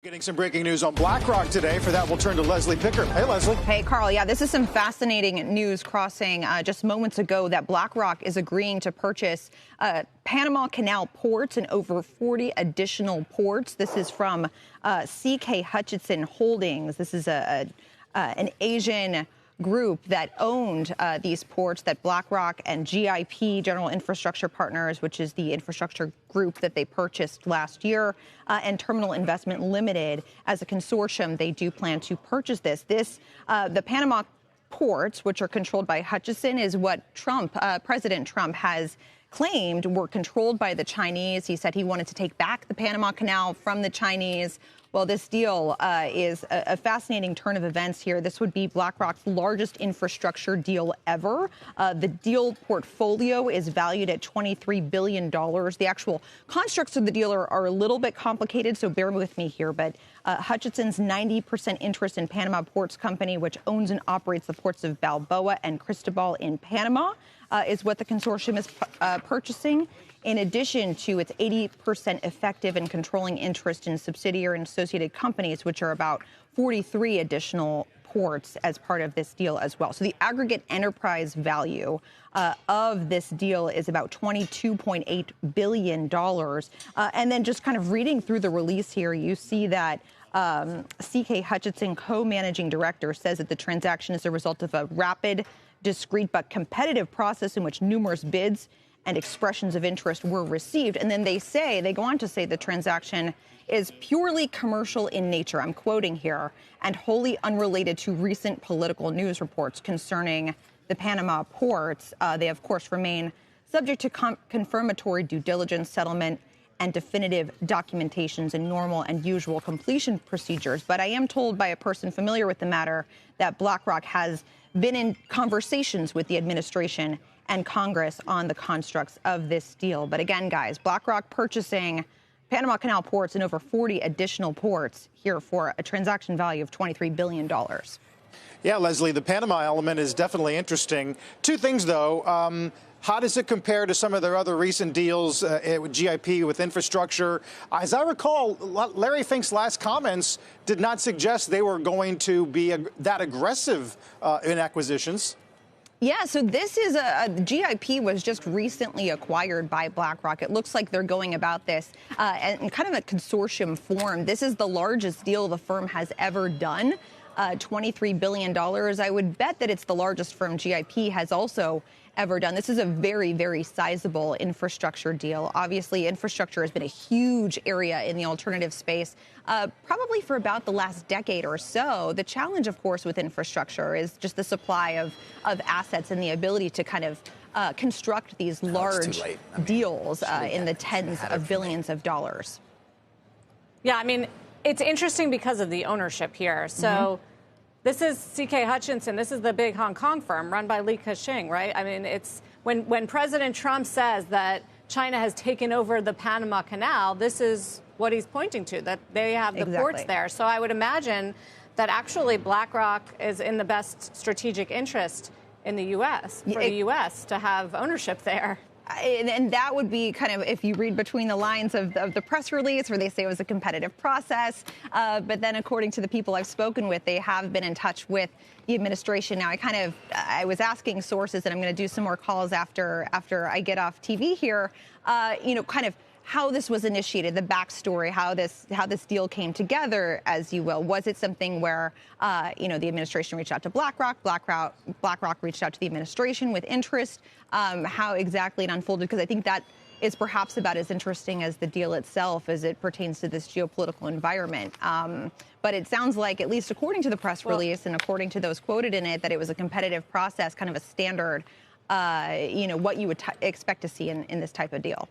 Getting some breaking news on BlackRock today. For that, we'll turn to Leslie Picker. Hey, Leslie. Hey, Carl. Yeah, this is some fascinating news crossing just moments ago that BlackRock is agreeing to purchase Panama Canal Ports and over 40 additional ports. This is from CK Hutchison Holdings. This is an Asian group that owned these ports that BlackRock and GIP, General Infrastructure Partners, which is the infrastructure group that they purchased last year, and Terminal Investment Limited. As a consortium, they do plan to purchase this. The Panama ports, which are controlled by Hutchison, is what President Trump has claimed were controlled by the Chinese. He said he wanted to take back the Panama Canal from the Chinese. Well, this deal is a fascinating turn of events here. This would be BlackRock's largest infrastructure deal ever. The deal portfolio is valued at $23 billion. The actual constructs of the deal are a little bit complicated, so bear with me here. But Hutchison's 90% interest in Panama Ports Company, which owns and operates the ports of Balboa and Cristobal in Panama, is what the consortium is purchasing, in addition to its 80% effective and controlling interest in subsidiary and associated companies, which are about 43 additional ports as part of this deal as well. So the aggregate enterprise value of this deal is about $22.8 billion. And then just kind of reading through the release here, you see that CK Hutchison, co-managing director, says that the transaction is a result of a rapid, discrete, but competitive process in which numerous bids and expressions of interest were received. And then they go on to say the transaction is purely commercial in nature, I'm quoting here, and wholly unrelated to recent political news reports concerning the Panama ports. They, of course, remain subject to confirmatory due diligence, settlement, and definitive documentations and normal and usual completion procedures. But I am told by a person familiar with the matter that BlackRock has been in conversations with the administration and Congress on the constructs of this deal. But again, guys, BlackRock purchasing Panama Canal Ports and over 40 additional ports here for a transaction value of $23 billion. Yeah, Leslie, the Panama element is definitely interesting. Two things, though. How does it compare to some of their other recent deals with GIP, with infrastructure? As I recall, Larry Fink's last comments did not suggest they were going to be that aggressive in acquisitions. Yeah, so this is GIP was just recently acquired by BlackRock. It looks like they're going about this in kind of a consortium form. This is the largest deal the firm has ever done, $23 billion. I would bet that it's the largest firm GIP has also ever done. This is a very, very sizable infrastructure deal. Obviously, infrastructure has been a huge area in the alternative space, probably for about the last decade or so. The challenge, of course, with infrastructure is just the supply of assets and the ability to kind of construct these large deals in the tens of billions of dollars. Yeah, I mean, it's interesting because of the ownership here. So this is CK Hutchison. This is the big Hong Kong firm run by Li Ka-shing, right? I mean, it's when President Trump says that China has taken over the Panama Canal, this is what he's pointing to, that they have the ports there. So I would imagine that actually BlackRock is in the best strategic interest in the U.S., for the U.S. to have ownership there. And that would be kind of, if you read between the lines of the press release, where they say it was a competitive process. But then, according to the people I've spoken with, they have been in touch with the administration. Now, I was asking sources, and I'm going to do some more calls after I get off TV here, kind of how this was initiated, the backstory, how this deal came together, as you will. Was it something where, the administration reached out to BlackRock, BlackRock reached out to the administration with interest? How exactly it unfolded? Because I think that is perhaps about as interesting as the deal itself as it pertains to this geopolitical environment. But it sounds like, at least according to the press release and according to those quoted in it, that it was a competitive process, kind of a standard, what you would expect to see in this type of deal.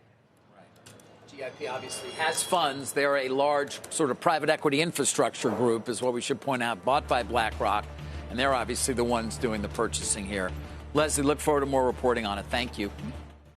GIP obviously has funds. They're a large sort of private equity infrastructure group, is what we should point out, bought by BlackRock, and they're obviously the ones doing the purchasing here. Leslie, look forward to more reporting on it. Thank you.